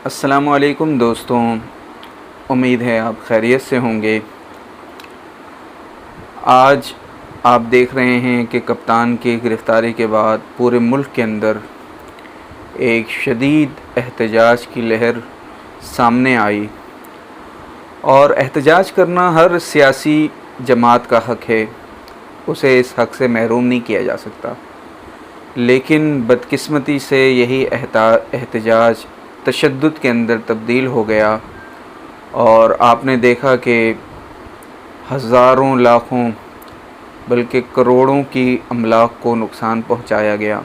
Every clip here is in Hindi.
अस्सलामुअलैकुम दोस्तों, उम्मीद है आप खैरियत से होंगे। आज आप देख रहे हैं कि कप्तान की गिरफ़्तारी के बाद पूरे मुल्क के अंदर एक शदीद एहतजाज की लहर सामने आई और एहतजाज करना हर सियासी जमात का हक़ है, उसे इस हक़ से महरूम नहीं किया जा सकता। लेकिन बदकिस्मती से यही एहतजाज तशद्दुद के अंदर तब्दील हो गया और आपने देखा कि हज़ारों लाखों बल्कि करोड़ों की अमलाक को नुकसान पहुंचाया गया।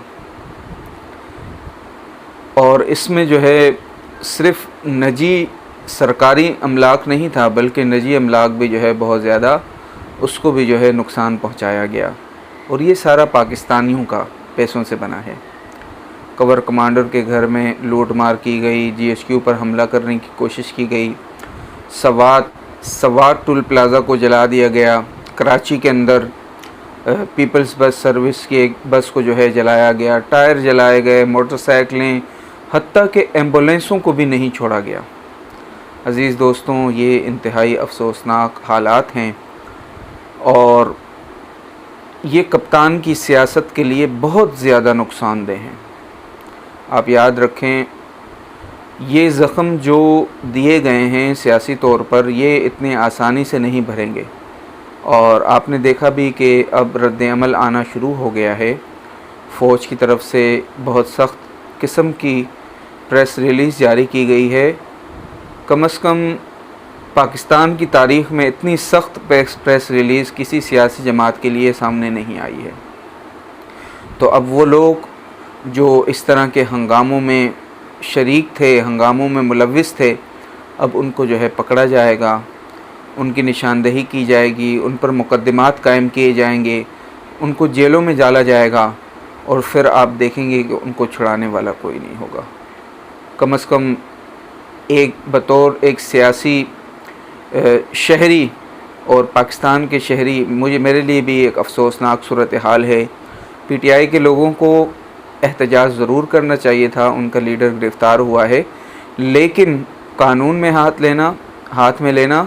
और इसमें जो है सिर्फ़ निजी सरकारी अमलाक नहीं था, बल्कि निजी अमलाक भी जो है बहुत ज़्यादा उसको भी जो है नुकसान पहुंचाया गया। और ये सारा पाकिस्तानियों का पैसों से बना है। कवर कमांडर के घर में लूट मार की गई, GHQ पर हमला करने की कोशिश की गई, सवात टोल प्लाज़ा को जला दिया गया, कराची के अंदर पीपल्स बस सर्विस की एक बस को जो है जलाया गया, टायर जलाए गए, मोटरसाइकिलें, हत्ता के एम्बुलेंसों को भी नहीं छोड़ा गया। अज़ीज़ दोस्तों, ये इंतहाई अफसोसनाक हालात हैं और ये कप्तान की सियासत के लिए बहुत ज़्यादा नुकसानदेह हैं। आप याद रखें, ये ज़ख़म जो दिए गए हैं सियासी तौर पर, ये इतने आसानी से नहीं भरेंगे। और आपने देखा भी कि अब रद्द-ए-अमल आना शुरू हो गया है। फ़ौज की तरफ से बहुत सख्त किस्म की प्रेस रिलीज़ जारी की गई है। कम से कम पाकिस्तान की तारीख़ में इतनी सख्त प्रेस रिलीज़ किसी सियासी जमात के लिए सामने नहीं आई है। तो अब वो लोग जो इस तरह के हंगामों में शरीक थे, हंगामों में मुलव्विस थे, अब उनको जो है पकड़ा जाएगा, उनकी निशानदेही की जाएगी, उन पर मुकद्दमात कायम किए जाएंगे, उनको जेलों में डाला जाएगा और फिर आप देखेंगे कि उनको छुड़ाने वाला कोई नहीं होगा। कम से कम बतौर एक सियासी शहरी और पाकिस्तान के शहरी मेरे लिए भी एक अफसोसनाक सूरत हाल है। PTI के लोगों को एहतजाज ज़रूर करना चाहिए था, उनका लीडर गिरफ़्तार हुआ है, लेकिन कानून में हाथ में लेना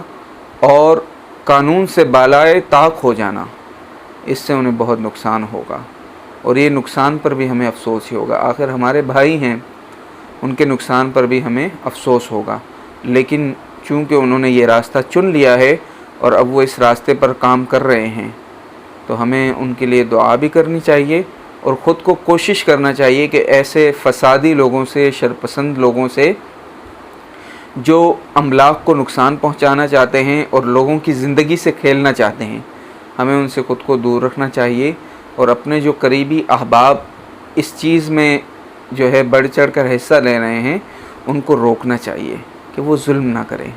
और कानून से बालाए ताक हो जाना, इससे उन्हें बहुत नुकसान होगा और ये नुकसान पर भी हमें अफसोस ही होगा। आखिर हमारे भाई हैं, उनके नुकसान पर भी हमें अफसोस होगा। लेकिन चूँकि उन्होंने ये रास्ता चुन लिया है और अब वो इस रास्ते पर काम कर रहे हैं, तो हमें उनके लिए दुआ भी करनी चाहिए और ख़ुद को कोशिश करना चाहिए कि ऐसे फसादी लोगों से, शरपसंद लोगों से जो अमलाक को नुकसान पहुंचाना चाहते हैं और लोगों की ज़िंदगी से खेलना चाहते हैं, हमें उनसे ख़ुद को दूर रखना चाहिए और अपने जो करीबी अहबाब इस चीज़ में जो है बढ़ चढ़ कर हिस्सा ले रहे हैं, उनको रोकना चाहिए कि वो जुल्म ना करें।